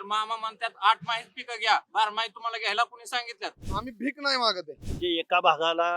मामा म्हणतात 8 माहीत पिकं घ्या, 12 माहीत तुम्हाला घ्यायला कोणी सांगितलं? आम्ही भीक नाही मागत आहे. म्हणजे एका भागाला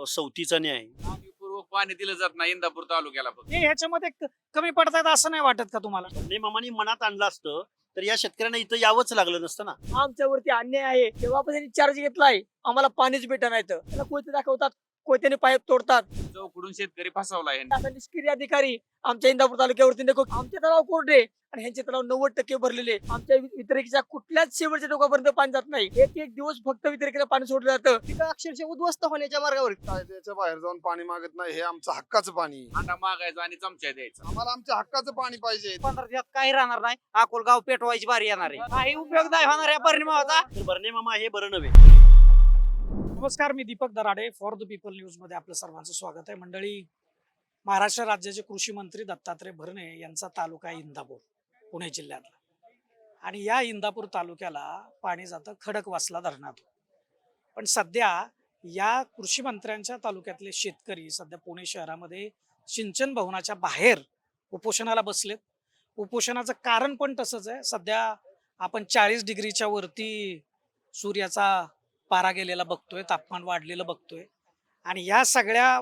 सवतीचा न्याय. जाणीवपूर्वक पाणी दिलं जात नाही इंदापूर तालुक्याला फक्त. हे ह्याच्यामध्ये कमी पडतायत असं नाही वाटत का तुम्हाला? बर्ने मामानी मनात आणलं असतं तर या शेतकऱ्यांना इथं यावंच लागलं नसतं ना. आमच्यावरती अन्याय आहे. जेव्हापासून त्यांनी चार्ज घेतलाय आम्हाला पाणीच भेटत नाही. त्याला कोयते दाखवतात, कोयत्याने पाईप तोडतात. चौकडून शेतकरी फसवला यांनी. आता निष्क्रिय अधिकारी आमच्या इंदापूर तालुक्यावरती नको. आमचे तलाव कोरडे आणि ह्यांचे तलाव 90% भरलेले. आमच्या वितरिकीच्या कुठल्याच शेवटच्या टोकापर्यंत पाणी जात नाही. एक एक दिवस फक्त वितरिकीला पाणी सोडलं जातं. पिकं अक्षरशः उद्ध्वस्त होण्याच्या मार्गावर आहेत. कायद्याच्या बाहेर जाऊन पाणी मागत नाही. हे आमचं हक्काचं पाणी आहे. अंडा मागायचा आणि चमच्या द्यायचा. आम्हाला आमच्या हक्काचं पाणी पाहिजे. 15 दिवसात काही राहणार नाही. अकोलगाव पेटवायची बारी येणार आहे. काही उपयोग नाही होणार या परिणामाचा. तर बर्ने मामा हे बरं नव्हे. नमस्कार, मी दीपक दराडे, फॉर द पीपल न्यूज मध्ये आपलं सर्वांचं स्वागत आहे. मंडळी, महाराष्ट्र राज्याचे कृषी मंत्री दत्तात्रय भरणे यांचा तालुका आहे इंदापूर, पुणे जिल्ह्यातला. आणि या इंदापूर तालुक्याला पाणी जातं खडकवासला धरणातून. पण सध्या या कृषी मंत्र्यांच्या तालुक्यातले शेतकरी सध्या पुणे शहरामध्ये सिंचन भवनाच्या बाहेर उपोषणाला बसलेत. उपोषणाचं कारण पण तसंच आहे. सध्या आपण 40 डिग्रीच्या वरती सूर्याचा पारा गेलेला बघतोय, तापमान वाढलेलं बघतोय. आणि या सगळ्या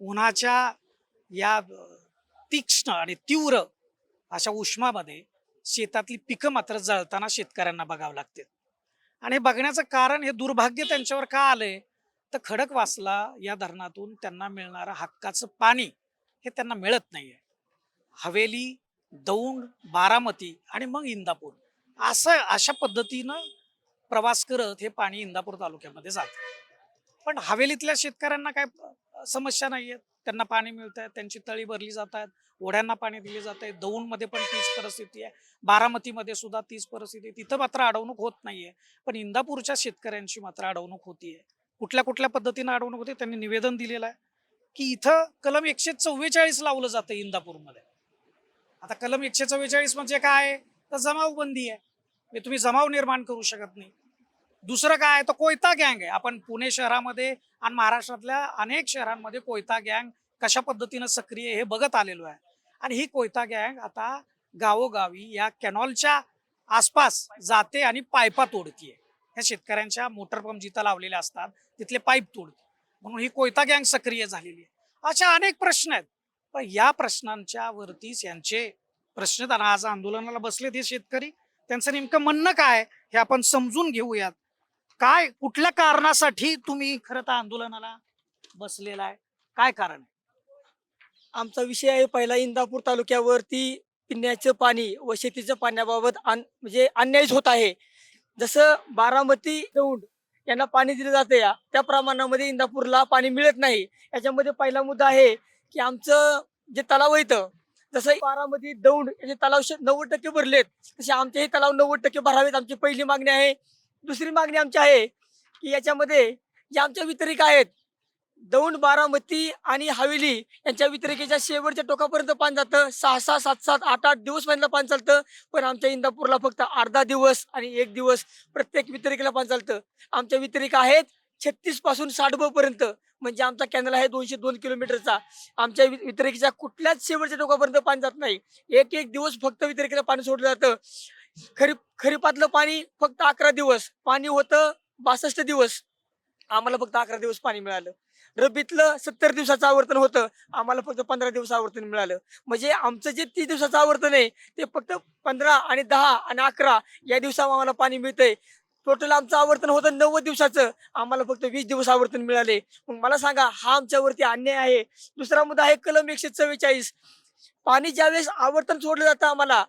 उन्हाच्या या तीक्ष्ण आणि तीव्र अशा उष्मामध्ये शेतातली पिकं मात्र जळताना शेतकऱ्यांना बघावं लागते. आणि बघण्याचं कारण हे दुर्भाग्य त्यांच्यावर का आलंय तर खडकवासला या धरणातून त्यांना मिळणारं हक्काचं पाणी हे त्यांना मिळत नाहीये. हवेली, दौंड, बारामती आणि मग इंदापूर अशा पद्धतीनं प्रवास करत हे पाणी इंदापूर तालुक्यामध्ये जातं. पण हवेलीतल्या शेतकऱ्यांना काय समस्या नाहीये. त्यांना पाणी मिळत आहे, त्यांची तळी भरली जात आहेत, ओढ्यांना पाणी दिले जात आहे. दौंडमध्ये पण तीच परिस्थिती आहे, बारामतीमध्ये सुद्धा तीच परिस्थिती आहे. तिथं मात्र अडवणूक होत नाहीये. पण इंदापूरच्या शेतकऱ्यांची मात्र अडवणूक होतीये. कुठल्या कुठल्या पद्धतीनं अडवणूक होते त्यांनी निवेदन दिलेलं आहे की इथं कलम 144 लावलं जातं इंदापूरमध्ये. आता कलम 144 म्हणजे काय तर जमावबंदी आहे. तुम्ही जमाव निर्माण करू शकत नाही. दुसरं काय तर कोयता गँग आहे. आपण पुणे शहरामध्ये आणि महाराष्ट्रातल्या अनेक शहरांमध्ये कोयता गँग कशा पद्धतीनं सक्रिय हे बघत आलेलो आहे. आणि ही कोयता गँग आता गावोगावी या कॅनॉलच्या आसपास जाते आणि पाईपा तोडतीये. ह्या शेतकऱ्यांच्या मोटर पंप जिथं लावलेले असतात तिथले पाईप तोडते. म्हणून ही कोयता गँग सक्रिय झालेली आहे. अशा अनेक प्रश्न आहेत. पण या प्रश्नांच्या वरतीच यांचे प्रश्न त्यांना आज आंदोलनाला बसलेत हे शेतकरी. त्यांचं नेमकं म्हणणं काय हे आपण समजून घेऊयात. काय कुठल्या कारणासाठी तुम्ही खरं तर आंदोलनाला बसलेला आहे, काय कारण आहे? आमचा विषय आहे पहिला इंदापूर तालुक्यावरती पिण्याचं पाणी व शेतीचं पाण्याबाबत म्हणजे अन्यायच होत आहे. जसं बारामती, दौंड यांना पाणी दिलं जातं या त्या प्रमाणामध्ये इंदापूरला पाणी मिळत नाही. याच्यामध्ये पहिला मुद्दा आहे की आमचं जे तलाव येतं, जसं बारामती, दौंड याचे तलाव 90% भरलेत, तसे आमचे हे तलाव 90% भरावेत. आमची पहिली मागणी आहे. दुसरी मागणी आमची आहे की याच्यामध्ये जे आमच्या वितरिका आहेत दौंड, बारामती आणि हवेली यांच्या वितरिकेच्या शेवटच्या टोकापर्यंत पाणी जातं. 6-6, 7-7, 8-8 दिवस महिन्याला पाणी चालतं. पण आमच्या इंदापूरला फक्त अर्धा दिवस आणि 1 दिवस प्रत्येक वितरिकेला पाणी चालतं. आमच्या वितरिका आहेत 36 पासून 60 पर्यंत, म्हणजे आमचा कॅनल आहे 202 किलोमीटरचा. आमच्या वितरिकेच्या कुठल्याच शेवटच्या टोकापर्यंत पाणी जात नाही. एक एक दिवस फक्त वितरिकेला पाणी सोडलं जातं. खरीपातलं पाणी फक्त 11 दिवस, पाणी होतं 62 दिवस, आम्हाला फक्त 11 दिवस पाणी मिळालं. रब्बीतलं 70 दिवसाचं आवर्तन होतं, आम्हाला फक्त 15 दिवस आवर्तन मिळालं. म्हणजे आमचं जे 30 दिवसाचं आवर्तन आहे ते फक्त 15 आणि 10 आणि 11 या दिवसावर आम्हाला पाणी मिळतंय. टोटल आमचं आवर्तन होतं 90 दिवसाचं, आम्हाला फक्त 20 दिवस आवर्तन मिळाले. मग मला सांगा, हा आमच्यावरती अन्याय आहे. दुसरा मुद्दा आहे कलम 144. पाणी ज्यावेळेस आवर्तन सोडलं जातं, आम्हाला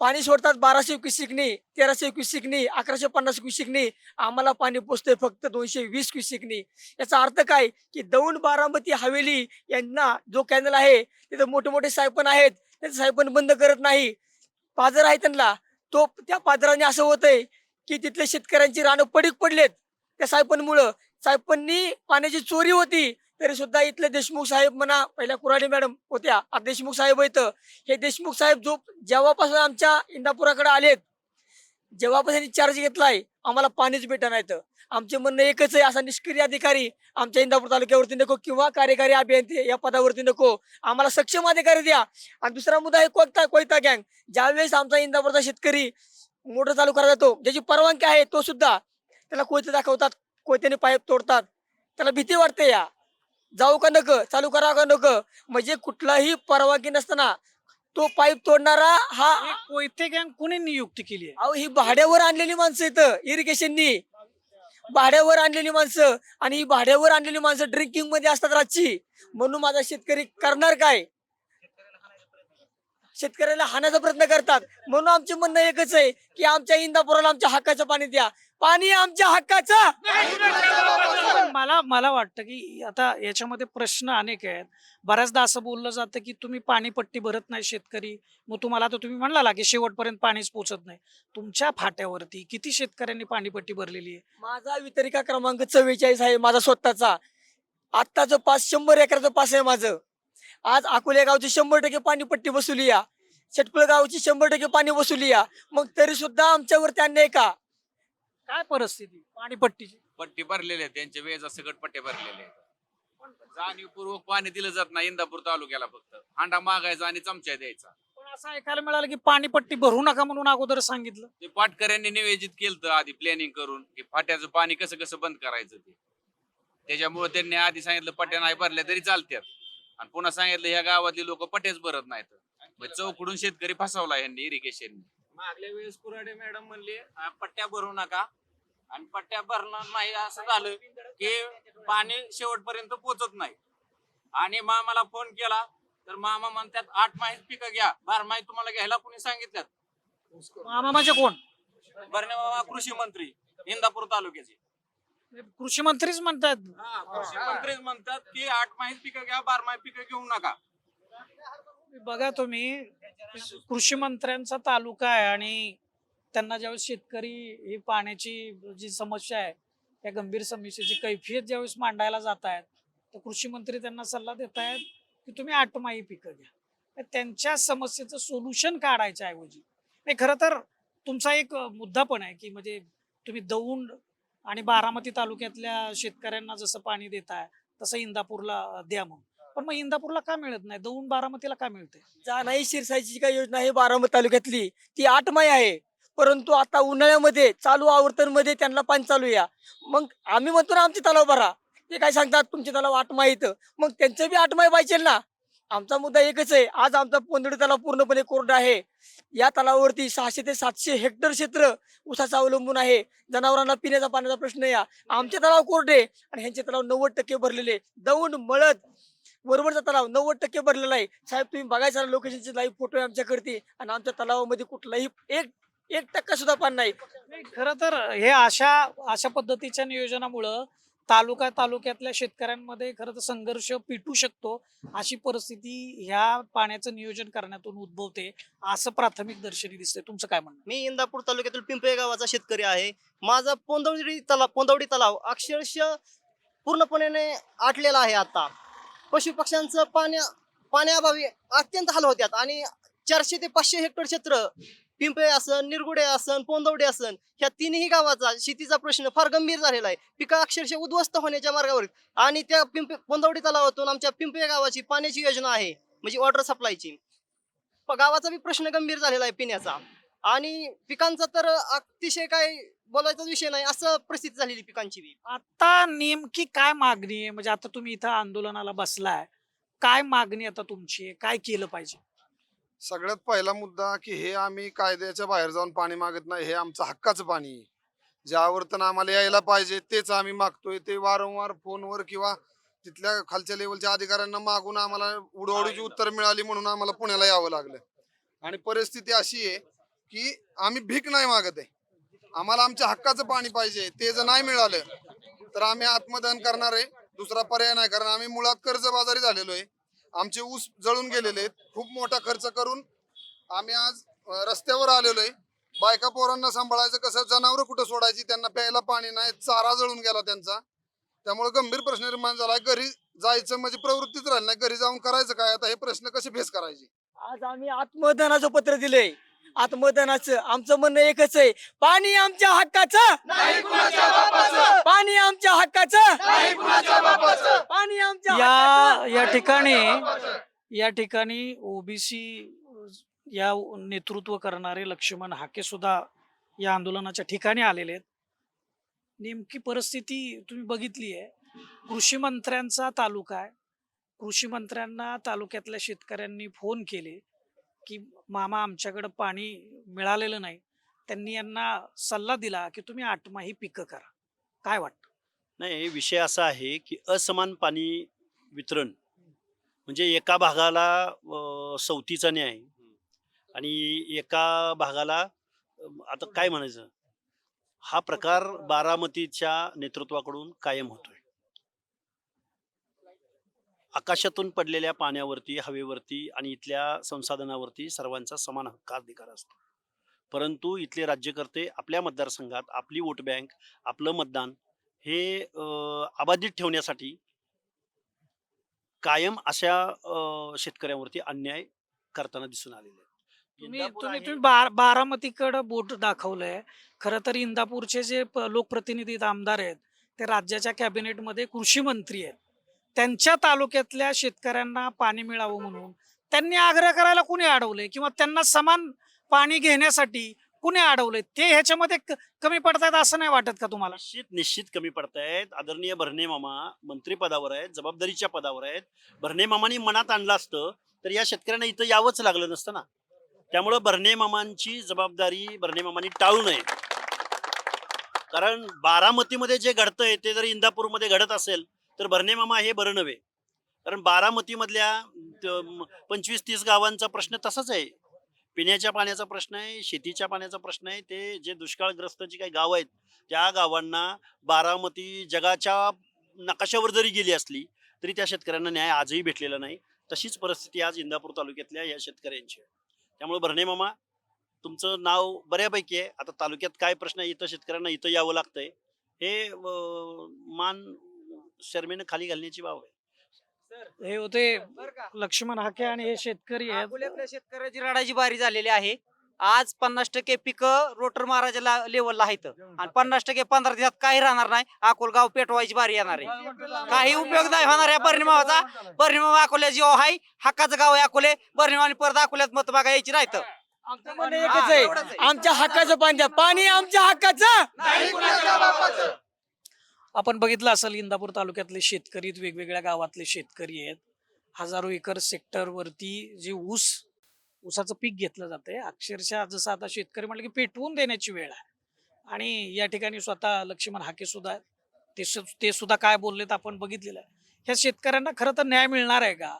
पाणी सोडतात 1221 क्युसेकनी, 1321 क्युसेकनी, 1150 क्युसेकनी, आम्हाला पाणी पोचतंय फक्त 220 क्युसेकनी. याचा अर्थ काय की दौंड, बारामती, हवेली यांना जो कॅनल आहे तिथे मोठे मोठे सायपन आहेत, ते सायपन बंद करत नाही. पाझर आहे त्यांना, त्या पाझराने असं होतंय की तिथल्या शेतकऱ्यांची रानं पडीक पडलेत त्या सायपनमुळं. सायपननी पाण्याची चोरी होती तरी सुद्धा इथले देशमुख साहेब म्हणा, पहिल्या कुराडे मॅडम होत्या, आता देशमुख साहेब आहेत. हे देशमुख साहेब जेव्हापासून आमच्या इंदापुराकडे आलेत, जेव्हापासून त्यांनी चार्ज घेतलाय आम्हाला पाणीच भेटत नाही. आमचे म्हणणं एकच आहे, असा निष्क्रिय अधिकारी आमच्या इंदापूर तालुक्यावरती नको किंवा कार्यकारी अभियंते या पदावरती नको, आम्हाला सक्षम अधिकारी द्या. आणि दुसरा मुद्दा आहे कोयता गँग. ज्यावेळेस आमचा इंदापूरचा शेतकरी मोटर चालू करायला जातो, ज्याची परवानगी आहे तो सुद्धा त्याला कोयते दाखवतात, कोयत्याने पाईप तोडतात. त्याला भीती वाटते या जाऊ का नको, चालू करा का नको, म्हणजे कुठलाही परवानगी नसताना तो पाईप तोडणारा हा. हे कोयते गँग कोणी नियुक्ती केली आहे? अहो ही भाड्यावर आणलेली माणसं इथं इरिगेशननी, भाड्यावर आणलेली माणसं, आणि ही भाड्यावर आणलेली माणसं ड्रिंकिंग मध्ये असतात रातची. म्हणून माझा शेतकरी करणार काय, शेतकऱ्याला हाणाचा प्रयत्न करतात. म्हणून आमचे म्हणणं एकच आहे की आमच्या इंदापुराला आमच्या हक्काचं पाणी द्या, पाणी आमच्या हक्काचं. पण मला वाटतं की आता याच्यामध्ये प्रश्न अनेक आहेत. बऱ्याचदा असं बोललं जातं की तुम्ही पाणीपट्टी भरत नाही शेतकरी, मग तुम्हाला तर तुम्ही म्हणला की शेवटपर्यंत पाणीच पोचत नाही. तुमच्या फाट्यावरती किती शेतकऱ्यांनी पाणीपट्टी भरलेली आहे? माझा वितरिका क्रमांक 44 आहे, माझा स्वतःचा. आत्ताचं पास 100 एकराचं पास आहे माझं. आज अकोले गावची 100% पाणीपट्टी वसुली या, शेटपळ गावची 100% पाणी वसुली या. मग तरी सुद्धा आमच्यावरती अन्याय का? काय परिस्थिती पाणीपट्टीची? पट्टी भरलेले आहेत, त्यांच्या वेळेचा सगळं पट्टे भरलेले आहेत. जाणीवपूर्वक पाणी दिलं जात नाही इंदापूर तालुक्याला. फक्त हांडा मागायचा आणि चमचा द्यायचा. पण असं ऐकायला मिळालं की पाणीपट्टी भरू नका म्हणून अगोदर सांगितलं. ते पाटकऱ्यांनी नियोजित केलं आधी प्लॅनिंग करून की फाट्याचं पाणी कसं कसं बंद करायचं ते. त्याच्यामुळे त्यांनी आधी सांगितलं पट्ट्या नाही भरल्या तरी चालतात, आणि पुन्हा सांगितलं ह्या गावातली लोक पट्टेच भरत नाहीत. चौकडून शेतकरी फसवला यांनी इरिगेशन. मागल्या वेळेस कुराडे मॅडम म्हणले पट्ट्या भरू नका, आणि पट्ट्या भरणार नाही असं झालं की पाणी शेवटपर्यंत पोचत नाही. आणि मामाला फोन केला तर मामा म्हणतात 8 माहीत पिकं घ्या, 12 माहीत तुम्हाला घ्यायला कोणी सांगितलं? मामा म्हणजे कोण? बरणे मामा कृषी मंत्री इंदापूर तालुक्याचे. कृषी मंत्रीच म्हणतात. कृषी मंत्रीच म्हणतात की 8 माहीत पिकं घ्या, 12 माहीत पिकं घेऊ नका. बघा तुम्ही, कृषी मंत्र्यांचा तालुका आहे आणि त्यांना ज्यावेळेस शेतकरी ही पाण्याची जी समस्या आहे त्या गंभीर समस्येची कैफियत ज्यावेळेस मांडायला जात आहेत, तर कृषी मंत्री त्यांना सल्ला देत आहेत की तुम्ही 8 माही पिकं घ्या. तर त्यांच्या समस्येचं सोल्युशन काढायच्या ऐवजी नाही, खरं तर तुमचा एक मुद्दा पण आहे की म्हणजे तुम्ही दौंड आणि बारामती तालुक्यातल्या शेतकऱ्यांना जसं पाणी देताय तसं इंदापूरला द्या म्हणून. पण मग इंदापूरला का मिळत नाही, दौंड बारामतीला का मिळते? जानाई शिरसाईची जी काही योजना आहे बारामती तालुक्यातली ती 8 माही आहे, परंतु आता उन्हाळ्यामध्ये चालू आवर्तन मध्ये त्यांना पाणी चालू या. मग आम्ही म्हणतो ना आमचे तलाव भरा, ते काय सांगतात तुमचे तलाव 8 माही येतं, मग त्यांचं बी 8 माही पाहिजे ना. आमचा मुद्दा एकच आहे, आज आमचा पोंदडी तलाव पूर्णपणे कोरडा आहे. या तलावावरती 600 ते 700 हेक्टर क्षेत्र ऊसाचं अवलंबून आहे. जनावरांना पिण्याचा पाण्याचा प्रश्न या. आमचे तलाव कोरडे आणि ह्यांचे तलाव 90% भरलेले. दौंड मळद वरवरचा तलाव 90% भरलेला आहे. साहेब तुम्ही बघायचा लोकेशनचे लाईव्ह फोटो आहे आमच्याकडे, आणि आमच्या तलावामध्ये कुठलाही 1% सुद्धा पाणी नाही. खरं तर हे अशा पद्धतीच्या नियोजनामुळं तालुक्यातल्या शेतकऱ्यांमध्ये खरं तर संघर्ष पेटू शकतो. अशी परिस्थिती ह्या पाण्याचं नियोजन करण्यातून उद्भवते असं प्राथमिक दर्शनी दिसतंय. तुमचं काय म्हणणं? मी इंदापूर तालुक्यातील पिंपळे गावाचा शेतकरी आहे. माझा पोंदवडी तलाव अक्षरशः पूर्णपणे आटलेला आहे. आता पशुपक्ष्यांचं पाण्याअभावी अत्यंत हाल होत्यात, आणि 400 ते 500 हेक्टर क्षेत्र पिंपळे असन, निरगुडे असन, पोंदवडे असन, ह्या तिन्ही गावाचा शेतीचा प्रश्न फार गंभीर झालेला आहे. पिकं अक्षरशः उद्ध्वस्त होण्याच्या मार्गावर, आणि त्या पोंदवडी तलावातून आमच्या पिंपळे गावाची पाण्याची योजना आहे, म्हणजे वॉटर सप्लायची. गावाचा बी प्रश्न गंभीर झालेला आहे पिण्याचा, आणि पिकांचा तर अतिशय काय बोलायचा विषय नाही, असं परिस्थिती झालेली पिकांची बी. आता नेमकी काय मागणी आहे? म्हणजे आता तुम्ही इथं आंदोलनाला बसलाय, काय मागणी आता तुमची आहे? काय केलं पाहिजे? सगळ्यात पहिला मुद्दा की हे आम्ही कायद्याच्या बाहेर जाऊन पाणी मागत नाही, हे आमचं हक्काचं पाणी आहे. जे आवर्तन आम्हाला यायला पाहिजे तेच आम्ही मागतोय. ते वारंवार फोनवर किंवा तिथल्या खालच्या लेवलच्या अधिकाऱ्यांना मागून आम्हाला उडवडीची उत्तर मिळाली म्हणून आम्हाला पुण्याला यावं लागलं. आणि परिस्थिती अशी आहे की आम्ही भीक नाही मागत आहे, आम्हाला आमच्या हक्काचं पाणी पाहिजे. ते जर नाही मिळालं तर आम्ही आत्मदहन करणार आहे, दुसरा पर्याय नाही. कारण आम्ही मुळात कर्जबाजारी झालेलो आहे, आमचे ऊस जळून गेलेले आहेत. खूप मोठा खर्च करून आम्ही आज रस्त्यावर आलेलो आहे. बायका पोरांना सांभाळायचं कसं, जनावरं कुठं सोडायची, त्यांना प्यायला पाणी नाही, चारा जळून गेला त्यांचा. त्यामुळे गंभीर प्रश्न निर्माण झाला. घरी जायचं म्हणजे प्रवृत्तीच राहिली नाही, घरी जाऊन करायचं काय आता, हे प्रश्न कसे फेस करायचे. आज आम्ही आत्मदानाचं पत्र दिलंय. आत्मदानाचं आमचं म्हणणं एकच आहे, पाणी आमच्या हक्काचं, पाणी आमच्या हक्काचं, पाणी आमच्या या ठिकाणी ओबीसी या नेतृत्व करणारे लक्ष्मण हाके सुद्धा या आंदोलनाच्या ठिकाणी आलेले आहेत. नेमकी परिस्थिती तुम्ही बघितली आहे. कृषी मंत्र्यांचा तालुका आहे. कृषी मंत्र्यांना तालुक्यातल्या शेतकऱ्यांनी फोन केले की मामा आमच्याकडं पाणी मिळालेलं नाही. त्यांनी यांना सल्ला दिला की तुम्ही 8माही पिकं करा. काय वाटतं? नाही, विषय असा आहे की असमान पाणी वितरण म्हणजे एका भागाला सवतीचा न्याय आणि एका भागाला आता काय म्हणायचं, हा प्रकार बारामतीच्या नेतृत्वाकडून कायम होतोय. आकाशातून पडलेल्या पाण्यावरती, हवेवरती आणि इथल्या संसाधनावरती सर्वांचा समान हक्क अधिकार असतो. परंतु इथले राज्यकर्ते आपल्या मतदारसंघात आपली वोट बँक, आपलं मतदान हे अबाधित ठेवण्यासाठी कायम अशा शेतकऱ्यांवरती अन्याय करताना दिसून आलेले आहेत. तुम्ही इंदापूर तुम्ही आहे- तुम्ही बारामतीकडं बोट दाखवलंय. खरं तर इंदापूरचे जे लोकप्रतिनिधी आहेत, आमदार आहेत, ते राज्याच्या कॅबिनेटमध्ये कृषी मंत्री आहेत. त्यांच्या तालुक्यातल्या शेतकऱ्यांना पाणी मिळावं म्हणून त्यांनी आग्रह करायला कुणी अडवलंय किंवा त्यांना समान पाणी घेण्यासाठी कुणी अडवलंय? ते ह्याच्यामध्ये कमी पडतायत असं नाही वाटत का तुम्हाला? निश्चित कमी पडतायत. आदरणीय भरणे मामा मंत्रिपदावर आहेत, जबाबदारीच्या पदावर आहेत. भरणे मामांनी मनात आणलं असतं तर या शेतकऱ्यांना इथं यावंच लागलं नसतं ना. त्यामुळं भरणे मामांची जबाबदारी भरणे मामांनी टाळू नये. कारण बारामतीमध्ये जे घडतंय ते जर इंदापूरमध्ये घडत असेल तर भरणे मामा हे बरं नव्हे. कारण बारामतीमधल्या 25-30 गावांचा प्रश्न तसाच आहे. पिण्याच्या पाण्याचा प्रश्न आहे, शेतीच्या पाण्याचा प्रश्न आहे. ते जे दुष्काळग्रस्त जी काही गाव आहेत त्या गावांना बारामती जगाच्या नकाशावर जरी गेली असली तरी त्या शेतकऱ्यांना न्याय आजही भेटलेला नाही. तशीच परिस्थिती आज इंदापूर तालुक्यातल्या या शेतकऱ्यांची आहे. त्यामुळे भरणे मामा तुमचं नाव बऱ्यापैकी आहे. आता तालुक्यात काय प्रश्न आहे, इथं शेतकऱ्यांना इथं यावं लागतंय, हे मान शर्मेनं खाली घालण्याची बाब आहे. हे होते लक्ष्मण हाके आणि हे शेतकरी आहेत. अकोल्यातल्या शेतकऱ्याची रडायची बारी झालेली आहे. आज 50% पिकं रोटर महाराजाला लेवलला आहेत आणि 50% 15 दिवसात काही राहणार नाही. अकोलगाव पेटवायची बारी येणार आहे. काही उपयोग नाही होणार या परिणामाचा. परिणाम अकोल्या जीव आहे, हक्काचं गाव आहे अकोले. परिणामाने परत अकोल्यात मत मागा यायची नाहीत. आमचं म्हणणं एकच आहे, आमच्या हक्काचं पाणी द्या. पाणी आमच्या हक्काचं. आपण बघितलं असेल इंदापूर तालुक्यातले शेतकरी आहेत, वेगवेगळ्या गावातले शेतकरी आहेत. हजारो एकर सेक्टरवरती जे ऊसाचं पीक घेतलं जातंय. अक्षरशः जसं आता शेतकरी म्हटलं की पेटवून देण्याची वेळ आहे. आणि या ठिकाणी स्वतः लक्ष्मण हाके सुद्धा आहेत. ते सुद्धा काय बोललेत आपण बघितलेलं आहे. ह्या शेतकऱ्यांना खरं तर न्याय मिळणार आहे का?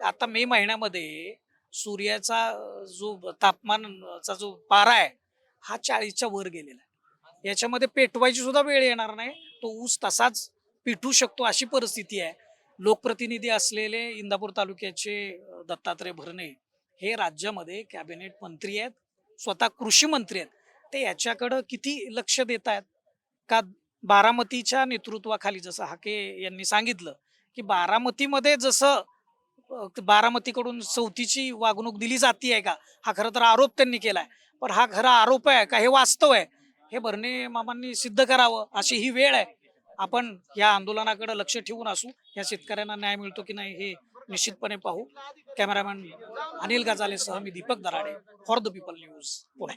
आता मे महिन्यामध्ये सूर्याचा जो तापमानाचा जो पारा आहे हा 40च्या वर गेलेला आहे. याच्यामध्ये पेटवायची सुद्धा वेळ येणार नाही. तो ऊस तसाच पिटू शकतो अशी परिस्थिती आहे. लोकप्रतिनिधी असलेले इंदापूर तालुक्याचे दत्तात्रय भरणे हे राज्यामध्ये कॅबिनेट मंत्री आहेत, स्वतः कृषी मंत्री आहेत. ते याच्याकडं किती लक्ष देत आहेत का? बारामतीच्या नेतृत्वाखाली जसं हाके यांनी सांगितलं की बारामतीमध्ये जसं बारामतीकडून सवतीची वागणूक दिली जाते आहे का, हा खरं तर आरोप त्यांनी केलाय. पण हा खरा आरोप आहे का हे वास्तव आहे हे भरणे मामांनी सिद्ध करावं अशी ही वेळ आहे. आपण या आंदोलनाकडे लक्ष ठेवून असू. या शेतकऱ्यांना न्याय मिळतो की नाही हे निश्चितपणे पाहू. कॅमेरामॅन अनिल गजालेसह मी दीपक दराडे, फॉर द पीपल न्यूज, पुणे.